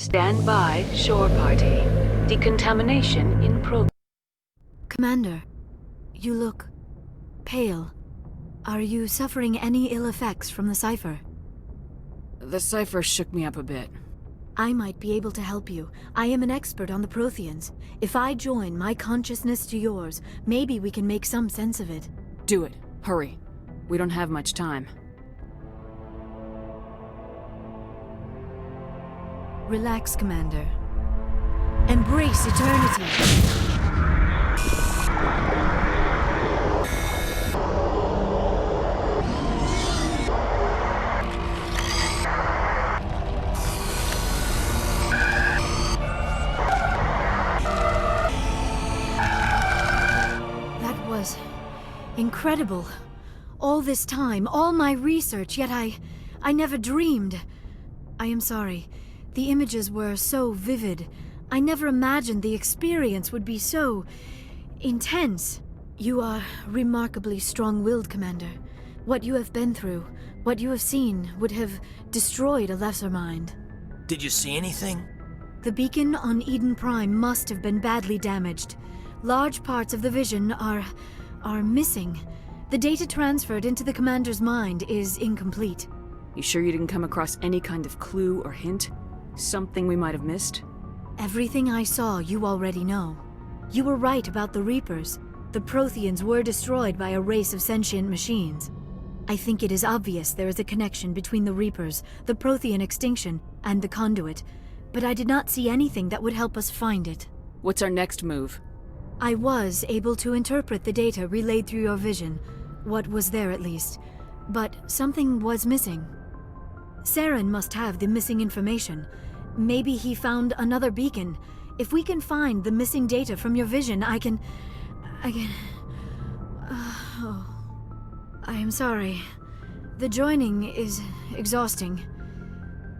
Stand by, shore party. Decontamination in progress. Commander, you look pale. Are you suffering any ill effects from the cipher? The cipher shook me up a bit. I might be able to help you. I am an expert on the Protheans. If I join my consciousness to yours, maybe we can make some sense of it. Do it. Hurry. We don't have much time. Relax, Commander. Embrace eternity. That was incredible. All this time, all my research, yet I never dreamed. I am sorry. The images were so vivid. I never imagined the experience would be so intense. You are remarkably strong-willed, Commander. What you have been through, what you have seen, would have destroyed a lesser mind. Did you see anything? The beacon on Eden Prime must have been badly damaged. Large parts of the vision are missing. The data transferred into the Commander's mind is incomplete. You sure you didn't come across any kind of clue or hint? Something we might have missed? Everything I saw, you already know. You were right about the Reapers. The Protheans were destroyed by a race of sentient machines. I think it is obvious there is a connection between the Reapers, the Prothean extinction, and the Conduit, but I did not see anything that would help us find it. What's our next move? I was able to interpret the data relayed through your vision, what was there at least, but something was missing. Saren must have the missing information. Maybe he found another beacon. If we can find the missing data from your vision, I can... Oh. I am sorry. The joining is exhausting.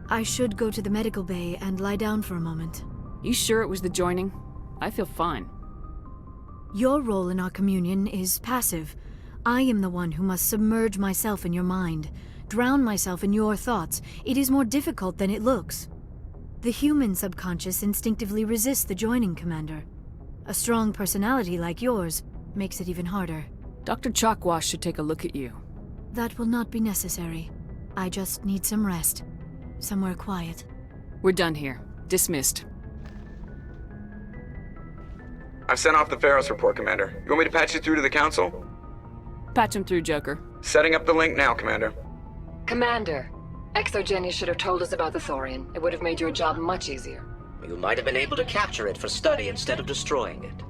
I should go to the medical bay and lie down for a moment. You sure it was the joining? I feel fine. Your role in our communion is passive. I am the one who must submerge myself in your mind, drown myself in your thoughts. It is more difficult than it looks. The human subconscious instinctively resists the joining, Commander. A strong personality like yours makes it even harder. Dr. Chalkwash should take a look at you. That will not be necessary. I just need some rest. Somewhere quiet. We're done here. Dismissed. I've sent off the Pharos report, Commander. You want me to patch you through to the Council? Patch him through, Joker. Setting up the link now, Commander. Commander, Exogenia should have told us about the Thorian. It would have made your job much easier. You might have been able to capture it for study instead of destroying it.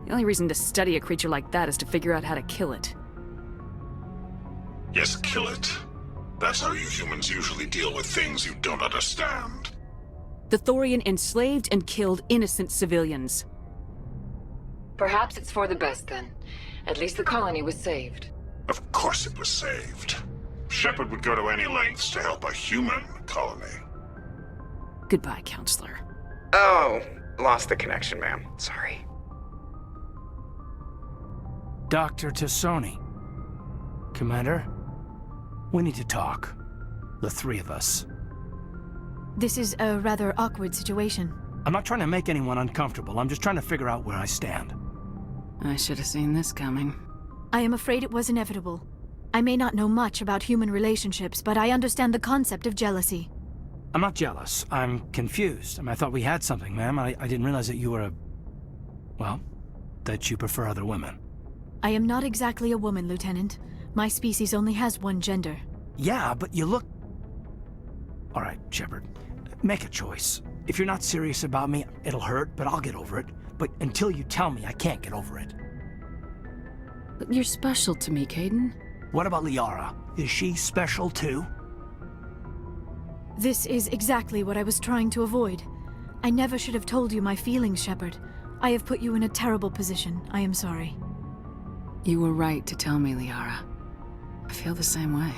The only reason to study a creature like that is to figure out how to kill it. Yes, kill it. That's how you humans usually deal with things you don't understand. The Thorian enslaved and killed innocent civilians. Perhaps it's for the best then. At least the colony was saved. Of course it was saved. Shepard would go to any lengths to help a human colony. Goodbye, Counselor. Oh, lost the connection, ma'am. Sorry. Dr. Tassoni. Commander, we need to talk. The three of us. This is a rather awkward situation. I'm not trying to make anyone uncomfortable. I'm just trying to figure out where I stand. I should have seen this coming. I am afraid it was inevitable. I may not know much about human relationships, but I understand the concept of jealousy. I'm not jealous. I'm confused. I thought we had something, ma'am. I didn't realize that you were a... well, that you prefer other women. I am not exactly a woman, Lieutenant. My species only has one gender. Yeah, but you look... All right, Shepard. Make a choice. If you're not serious about me, it'll hurt, but I'll get over it. But until you tell me, I can't get over it. But you're special to me, Caden. What about Liara? Is she special too? This is exactly what I was trying to avoid. I never should have told you my feelings, Shepard. I have put you in a terrible position. I am sorry. You were right to tell me, Liara. I feel the same way.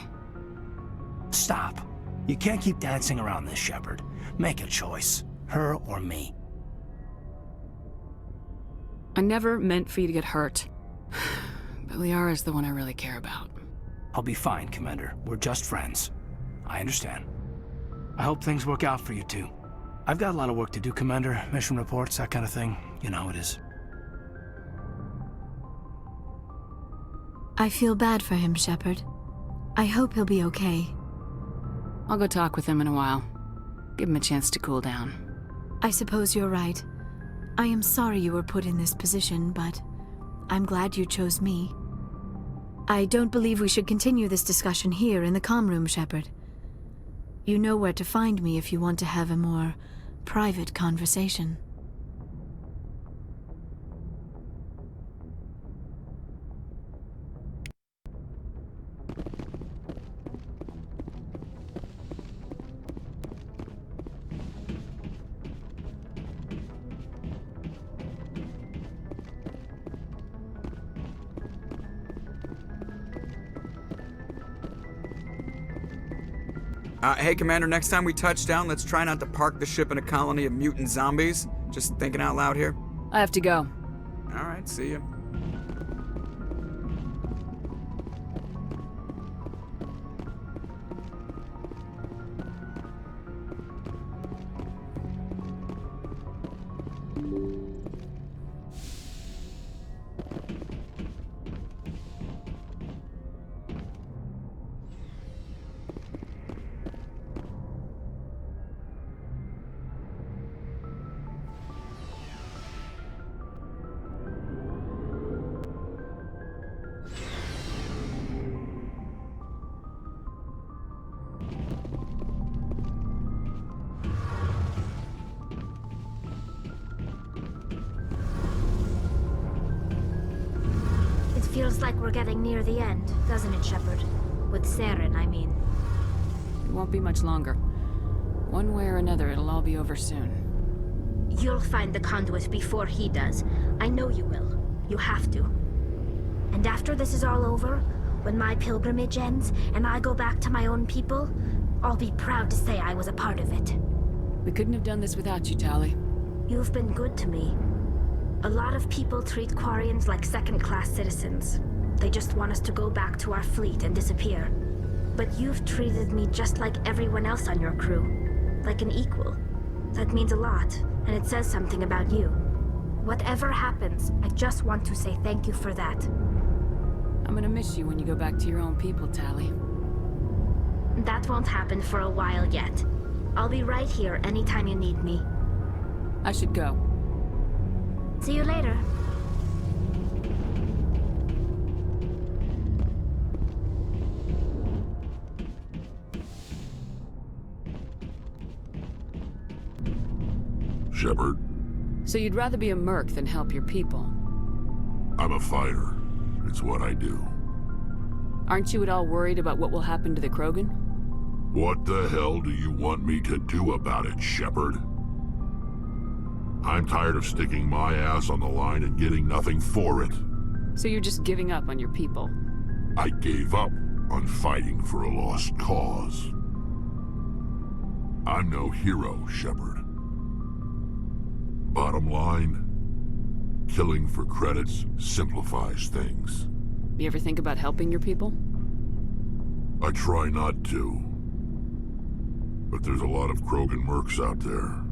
Stop. You can't keep dancing around this, Shepard. Make a choice. Her or me. I never meant for you to get hurt. But Liara's the one I really care about. I'll be fine, Commander. We're just friends. I understand. I hope things work out for you two. I've got a lot of work to do, Commander. Mission reports, that kind of thing. You know how it is. I feel bad for him, Shepard. I hope he'll be okay. I'll go talk with him in a while. Give him a chance to cool down. I suppose you're right. I am sorry you were put in this position, but I'm glad you chose me. I don't believe we should continue this discussion here in the comm room, Shepard. You know where to find me if you want to have a more private conversation. Hey, Commander, next time we touch down, let's try not to park the ship in a colony of mutant zombies. Just thinking out loud here. I have to go. All right, see ya. Feels like we're getting near the end, doesn't it, Shepard? With Saren, I mean. It won't be much longer. One way or another, it'll all be over soon. You'll find the conduit before he does. I know you will. You have to. And after this is all over, when my pilgrimage ends, and I go back to my own people, I'll be proud to say I was a part of it. We couldn't have done this without you, Tali. You've been good to me. A lot of people treat Quarians like second-class citizens. They just want us to go back to our fleet and disappear. But you've treated me just like everyone else on your crew. Like an equal. That means a lot, and it says something about you. Whatever happens, I just want to say thank you for that. I'm gonna miss you when you go back to your own people, Tali. That won't happen for a while yet. I'll be right here anytime you need me. I should go. See you later. Shepard, So you'd rather be a merc than help your people? I'm a fighter. It's what I do. Aren't you at all worried about what will happen to the Krogan? What the hell do you want me to do about it, Shepard? I'm tired of sticking my ass on the line and getting nothing for it. So you're just giving up on your people? I gave up on fighting for a lost cause. I'm no hero, Shepard. Bottom line, killing for credits simplifies things. You ever think about helping your people? I try not to. But there's a lot of Krogan mercs out there.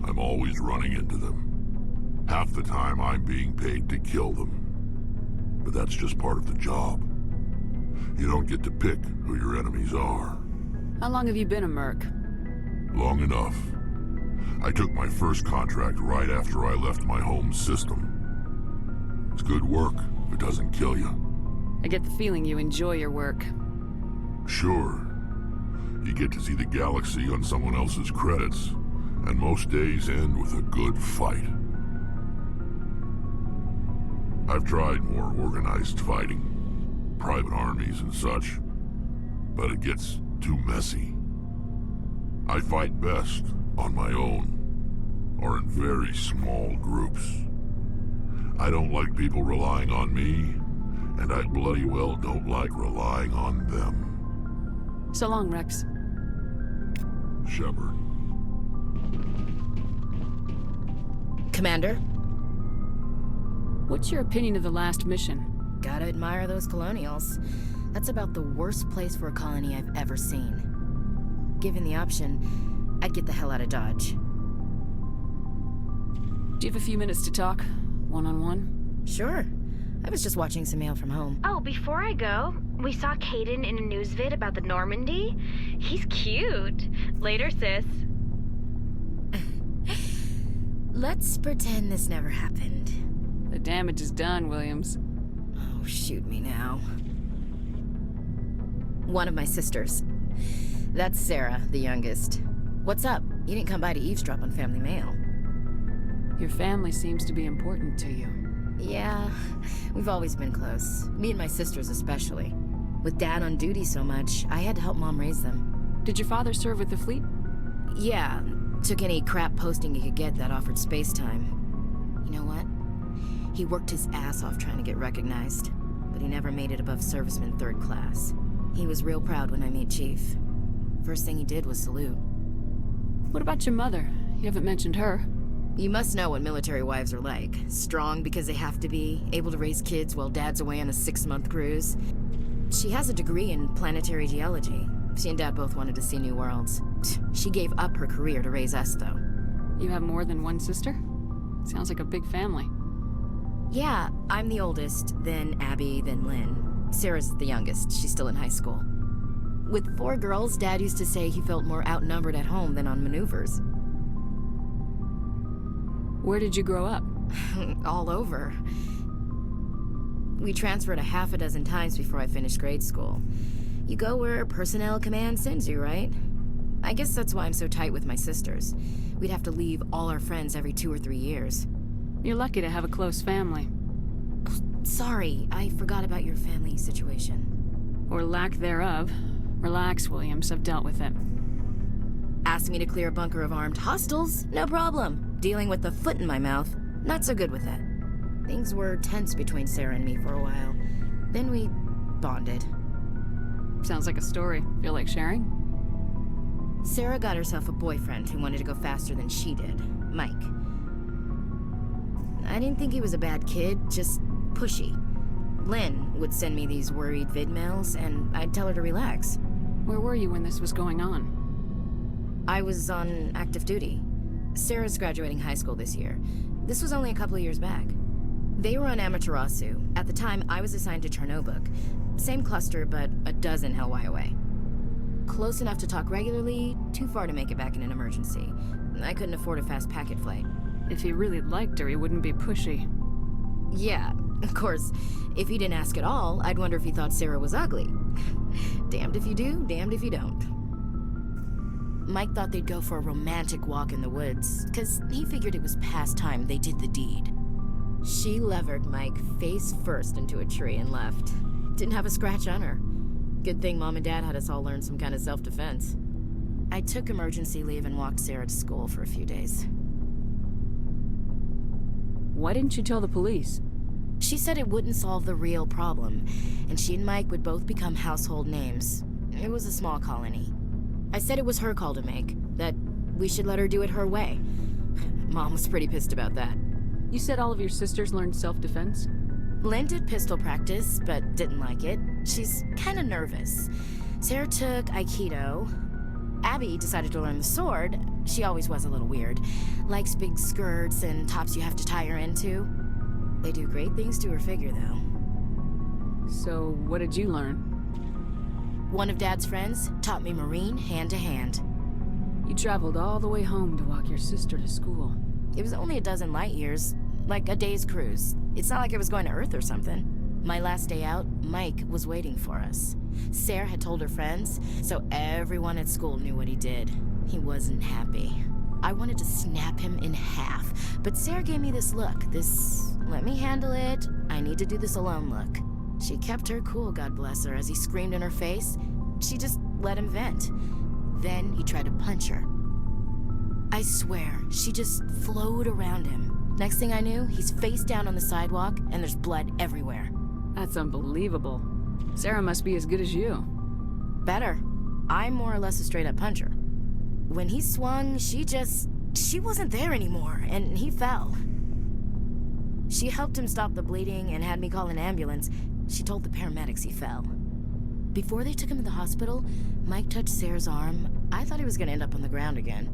I'm always running into them. Half the time I'm being paid to kill them. But that's just part of the job. You don't get to pick who your enemies are. How long have you been a merc? Long enough. I took my first contract right after I left my home system. It's good work if it doesn't kill you. I get the feeling you enjoy your work. Sure. You get to see the galaxy on someone else's credits. And most days end with a good fight. I've tried more organized fighting, private armies and such, but it gets too messy. I fight best on my own, or in very small groups. I don't like people Relying on me, and I bloody well don't like relying on them. So long, Rex. Shepard. Commander? What's your opinion of the last mission? Gotta admire those colonials. That's about the worst place for a colony I've ever seen. Given the option, I'd get the hell out of Dodge. Do you have a few minutes to talk? One-on-one? Sure. I was just watching some mail from home. Oh, before I go, we saw Caden in a news vid about the Normandy. He's cute. Later, sis. Let's pretend this never happened. The damage is done, Williams. Oh, shoot me now. One of my sisters. That's Sarah, the youngest. What's up? You didn't come by to eavesdrop on family mail. Your family seems to be important to you. Yeah, we've always been close. Me and my sisters especially. With Dad on duty so much, I had to help Mom raise them. Did your father serve with the fleet? Yeah, took any crap posting he could get that offered space time. You know what? He worked his ass off trying to get recognized, but he never made it above serviceman 3rd class. He was real proud when I made Chief. First thing he did was salute. What about your mother? You haven't mentioned her. You must know what military wives are like. Strong because they have to be, able to raise kids while Dad's away on a 6-month cruise. She has a degree in planetary geology. She and Dad both wanted to see new worlds. She gave up her career to raise us, though. You have more than one sister? Sounds like a big family. Yeah, I'm the oldest, then Abby, then Lynn. Sarah's the youngest. She's still in high school. With 4 girls, Dad used to say he felt more outnumbered at home than on maneuvers. Where did you grow up? All over. We transferred a half a dozen times before I finished grade school. You go where personnel command sends you, right? I guess that's why I'm so tight with my sisters. We'd have to leave all our friends every 2 or 3 years. You're lucky to have a close family. Sorry, I forgot about your family situation. Or lack thereof. Relax, Williams. I've dealt with it. Asked me to clear a bunker of armed hostiles? No problem. Dealing with the foot in my mouth? Not so good with that. Things were tense between Sarah and me for a while. Then we bonded. Sounds like a story. Feel like sharing? Sarah got herself a boyfriend who wanted to go faster than she did. Mike. I didn't think he was a bad kid, just pushy. Lynn would send me these worried vid mails, and I'd tell her to relax. Where were you when this was going on? I was on active duty. Sarah's graduating high school this year. This was only a couple of years back. They were on Amaterasu. At the time, I was assigned to Chernobog. Same cluster, but a dozen Hellwire away. Close enough to talk regularly, too far to make it back in an emergency. I couldn't afford a fast packet flight. If he really liked her, he wouldn't be pushy. Yeah, of course. If he didn't ask at all, I'd wonder if he thought Sarah was ugly. Damned if you do, damned if you don't. Mike thought they'd go for a romantic walk in the woods, because he figured it was past time they did the deed. She levered Mike face first into a tree and left. Didn't have a scratch on her. Good thing Mom and Dad had us all learn some kind of self-defense. I took emergency leave and walked Sarah to school for a few days. Why didn't you tell the police? She said it wouldn't solve the real problem, and she and Mike would both become household names. It was a small colony. I said it was her call to make, that we should let her do it her way. Mom was pretty pissed about that. You said all of your sisters learned self-defense? Lynn did pistol practice, but didn't like it. She's kind of nervous. Sarah took Aikido. Abby decided to learn the sword. She always was a little weird. Likes big skirts and tops you have to tie her into. They do great things to her figure, though. So, what did you learn? One of Dad's friends taught me Marine hand to hand. You traveled all the way home to walk your sister to school. It was only a dozen light years, like a day's cruise. It's not like I was going to Earth or something. My last day out, Mike was waiting for us. Sarah had told her friends, so everyone at school knew what he did. He wasn't happy. I wanted to snap him in half, but Sarah gave me this look, this let me handle it, I need to do this alone look. She kept her cool, God bless her, as he screamed in her face. She just let him vent. Then he tried to punch her. I swear, she just flowed around him. Next thing I knew, he's face down on the sidewalk, and there's blood everywhere. That's unbelievable. Sarah must be as good as you. Better. I'm more or less a straight-up puncher. When he swung, she wasn't there anymore, and he fell. She helped him stop the bleeding and had me call an ambulance. She told the paramedics he fell. Before they took him to the hospital, Mike touched Sarah's arm. I thought he was gonna end up on the ground again.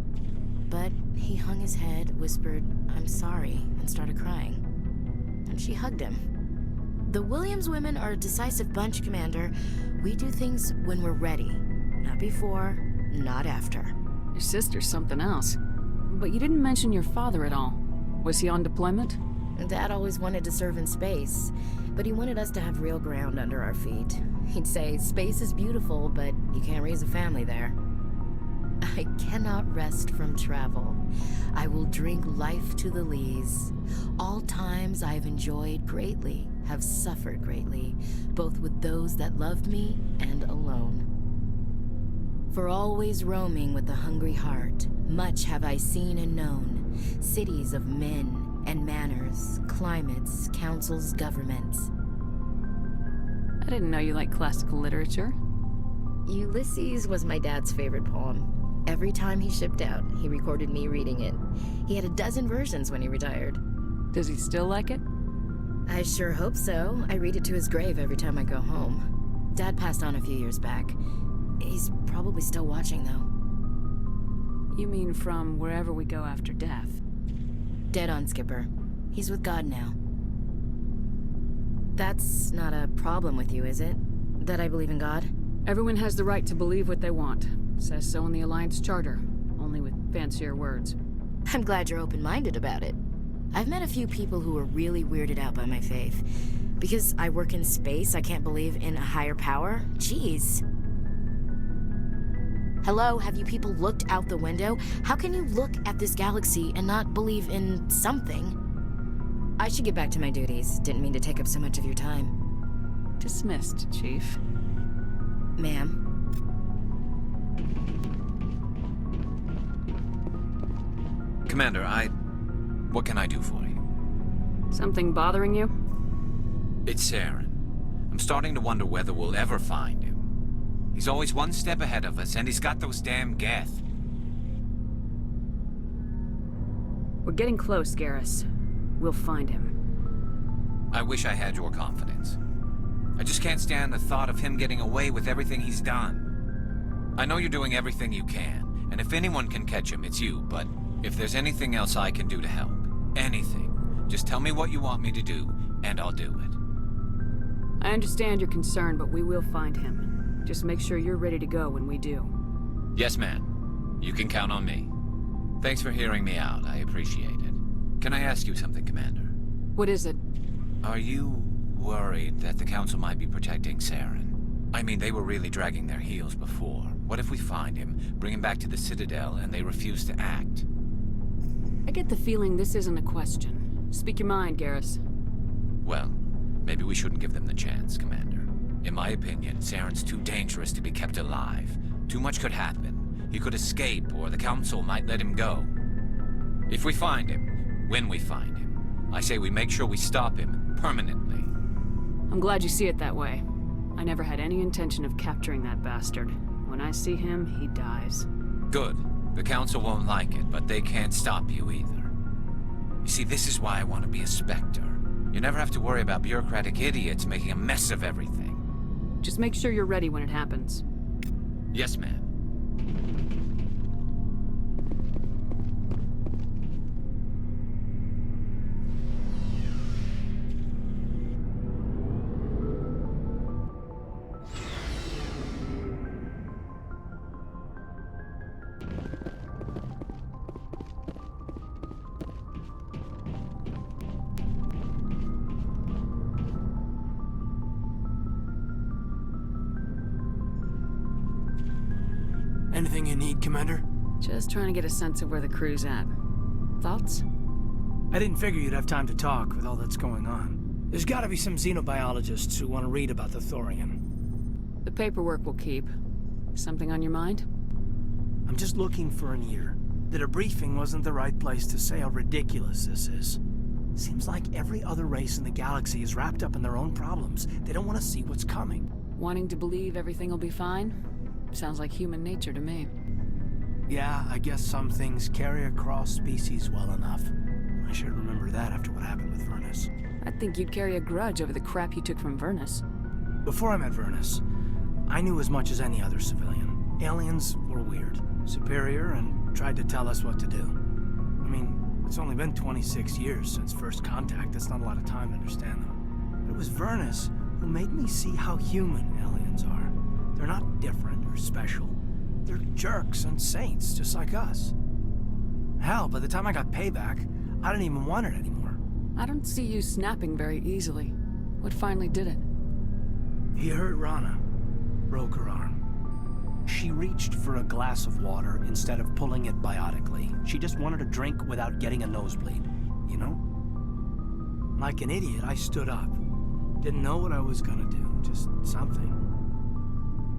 but he hung his head, whispered, "I'm sorry," and started crying. And she hugged him. The Williams women are a decisive bunch, Commander. We do things when we're ready. Not before, not after. Your sister's something else. But you didn't mention your father at all. Was he on deployment? Dad always wanted to serve in space, but he wanted us to have real ground under our feet. He'd say, "Space is beautiful, but you can't raise a family there." I cannot rest from travel. I will drink life to the lees. All times I have enjoyed greatly, have suffered greatly, both with those that loved me and alone. For always roaming with a hungry heart, much have I seen and known, cities of men and manners, climates, councils, governments. I didn't know you liked classical literature. Ulysses was my dad's favorite poem. Every time he shipped out, he recorded me reading it. He had a dozen versions when he retired. Does he still like it? I sure hope so. I read it to his grave every time I go home. Dad passed on a few years back. He's probably still watching, though. You mean from wherever we go after death? Dead on, Skipper. He's with God now. That's not a problem with you, is it? That I believe in God? Everyone has the right to believe what they want. Says so in the Alliance Charter, only with fancier words. I'm glad you're open-minded about it. I've met a few people who are really weirded out by my faith. Because I work in space, I can't believe in a higher power? Jeez. Hello, have you people looked out the window? How can you look at this galaxy and not believe in something? I should get back to my duties. Didn't mean to take up so much of your time. Dismissed, Chief. Ma'am. Commander, what can I do for you? Something bothering you? It's Saren. I'm starting to wonder whether we'll ever find him. He's always one step ahead of us, and he's got those damn Geth. We're getting close, Garrus. We'll find him. I wish I had your confidence. I just can't stand the thought of him getting away with everything he's done. I know you're doing everything you can, and if anyone can catch him, it's you, but if there's anything else I can do to help, anything, just tell me what you want me to do, and I'll do it. I understand your concern, but we will find him. Just make sure you're ready to go when we do. Yes, ma'am. You can count on me. Thanks for hearing me out. I appreciate it. Can I ask you something, Commander? What is it? Are you worried that the Council might be protecting Saren? I mean, they were really dragging their heels before. What if we find him, bring him back to the Citadel, and they refuse to act? I get the feeling this isn't a question. Speak your mind, Garrus. Well, maybe we shouldn't give them the chance, Commander. In my opinion, Saren's too dangerous to be kept alive. Too much could happen. He could escape, or the Council might let him go. If we find him, when we find him, I say we make sure we stop him permanently. I'm glad you see it that way. I never had any intention of capturing that bastard. When I see him, he dies. Good. The Council won't like it, but they can't stop you either. You see, this is why I want to be a Spectre. You never have to worry about bureaucratic idiots making a mess of everything. Just make sure you're ready when it happens. Yes, ma'am. Anything you need, Commander? Just trying to get a sense of where the crew's at. Thoughts? I didn't figure you'd have time to talk with all that's going on. There's gotta be some xenobiologists who want to read about the Thorian. The paperwork will keep. Something on your mind? I'm just looking for an ear. The debriefing wasn't the right place to say how ridiculous this is. Seems like every other race in the galaxy is wrapped up in their own problems. They don't want to see what's coming. Wanting to believe everything will be fine? Sounds like human nature to me. Yeah, I guess some things carry across species well enough. I should remember that after what happened with Vernus. I think you'd carry a grudge over the crap you took from Vernus. Before I met Vernus, I knew as much as any other civilian. Aliens were weird. Superior and tried to tell us what to do. I mean, it's only been 26 years since first contact. That's not a lot of time to understand them. But it was Vernus who made me see how human aliens are. They're not different or special. They're jerks and saints, just like us. Hell, by the time I got payback, I didn't even want it anymore. I don't see you snapping very easily. What finally did it? He hurt Rana. Broke her arm. She reached for a glass of water instead of pulling it biotically. She just wanted a drink without getting a nosebleed, you know? Like an idiot, I stood up. Didn't know what I was gonna do, just something.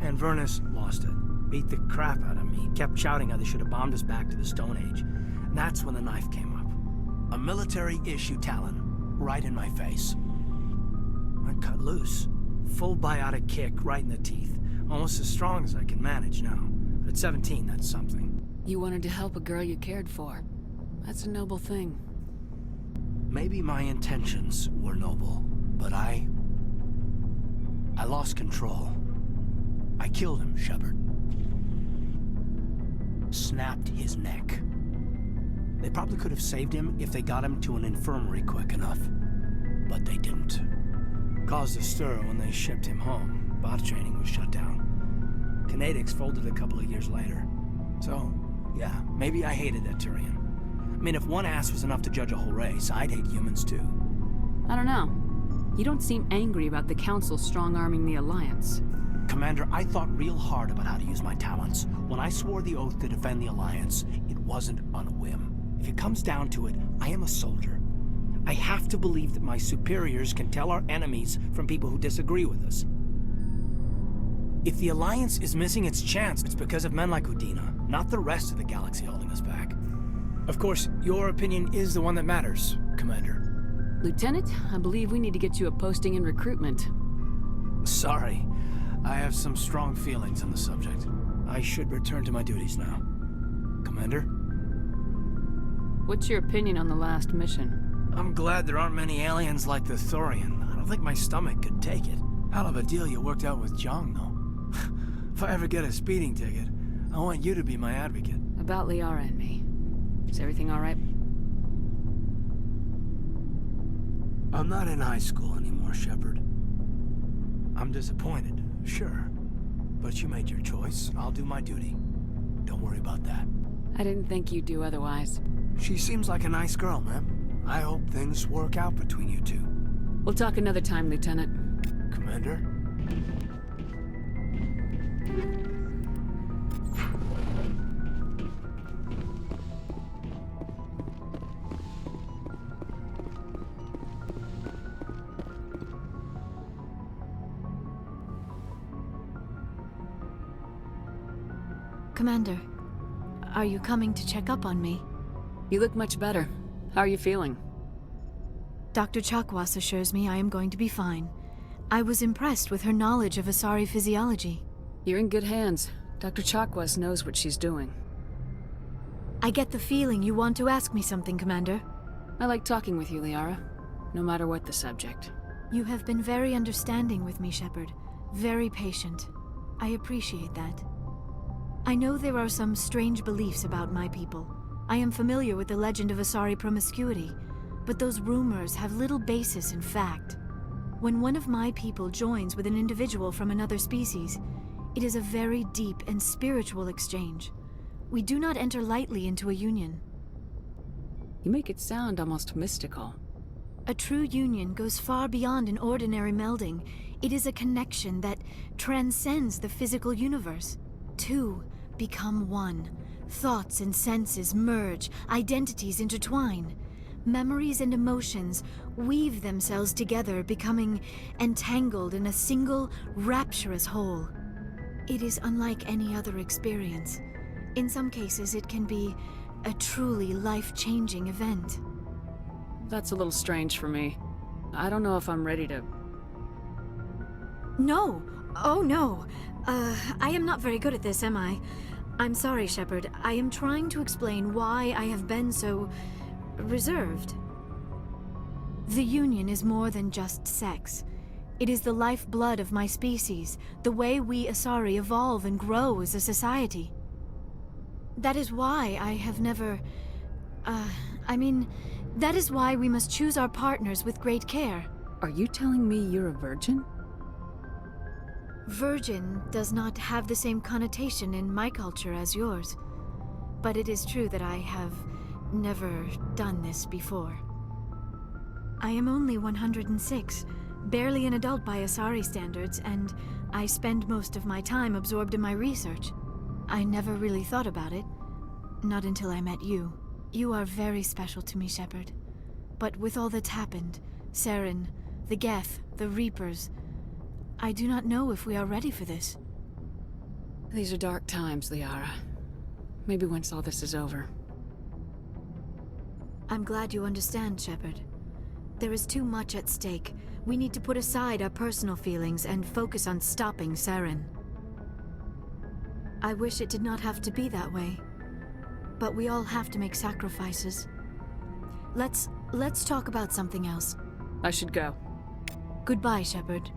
And Vernus lost it. Beat the crap out of me. Kept shouting how they should have bombed us back to the Stone Age. And that's when the knife came up. A military-issue talon, right in my face. I cut loose. Full biotic kick right in the teeth. Almost as strong as I can manage now. But at 17, that's something. You wanted to help a girl you cared for. That's a noble thing. Maybe my intentions were noble, but I lost control. I killed him, Shepard. Snapped his neck. They probably could have saved him if they got him to an infirmary quick enough. But they didn't. Caused a stir when they shipped him home. Bot training was shut down. Canadics folded a couple of years later. So, yeah, maybe I hated that Turian. I mean, if one ass was enough to judge a whole race, I'd hate humans too. I don't know. You don't seem angry about the Council strong-arming the Alliance. Commander, I thought real hard about how to use my talents. When I swore the oath to defend the Alliance, it wasn't on a whim. If it comes down to it, I am a soldier. I have to believe that my superiors can tell our enemies from people who disagree with us. If the Alliance is missing its chance, it's because of men like Udina, not the rest of the galaxy holding us back. Of course, your opinion is the one that matters, Commander. Lieutenant, I believe we need to get you a posting in recruitment. Sorry. I have some strong feelings on the subject. I should return to my duties now. Commander? What's your opinion on the last mission? I'm glad there aren't many aliens like the Thorian. I don't think my stomach could take it. Hell of a deal you worked out with Jong, though. If I ever get a speeding ticket, I want you to be my advocate. About Liara and me. Is everything all right? I'm not in high school anymore, Shepard. I'm disappointed, sure. But you made your choice. I'll do my duty. Don't worry about that. I didn't think you'd do otherwise. She seems like a nice girl, ma'am. I hope things work out between you two. We'll talk another time, Lieutenant. Commander? Commander, are you coming to check up on me? You look much better. How are you feeling? Dr. Chakwas assures me I am going to be fine. I was impressed with her knowledge of Asari physiology. You're in good hands. Dr. Chakwas knows what she's doing. I get the feeling you want to ask me something, Commander. I like talking with you, Liara. No matter what the subject. You have been very understanding with me, Shepard. Very patient. I appreciate that. I know there are some strange beliefs about my people. I am familiar with the legend of Asari promiscuity, but those rumors have little basis in fact. When one of my people joins with an individual from another species, it is a very deep and spiritual exchange. We do not enter lightly into a union. You make it sound almost mystical. A true union goes far beyond an ordinary melding. It is a connection that transcends the physical universe. Two become one. Thoughts and senses merge, identities intertwine. Memories and emotions weave themselves together, becoming entangled in a single, rapturous whole. It is unlike any other experience. In some cases, it can be a truly life-changing event. That's a little strange for me. I don't know if I'm ready to... No! Oh, no! I am not very good at this, am I? I'm sorry, Shepard. I am trying to explain why I have been so... reserved. The Union is more than just sex. It is the lifeblood of my species, the way we Asari evolve and grow as a society. That is why I have never... that is why we must choose our partners with great care. Are you telling me you're a virgin? Virgin does not have the same connotation in my culture as yours. But it is true that I have never done this before. I am only 106, barely an adult by Asari standards, and I spend most of my time absorbed in my research. I never really thought about it, not until I met you. You are very special to me, Shepard. But with all that's happened, Saren, the Geth, the Reapers, I do not know if we are ready for this. These are dark times, Liara. Maybe once all this is over. I'm glad you understand, Shepard. There is too much at stake. We need to put aside our personal feelings and focus on stopping Saren. I wish it did not have to be that way. But we all have to make sacrifices. Let's talk about something else. I should go. Goodbye, Shepard.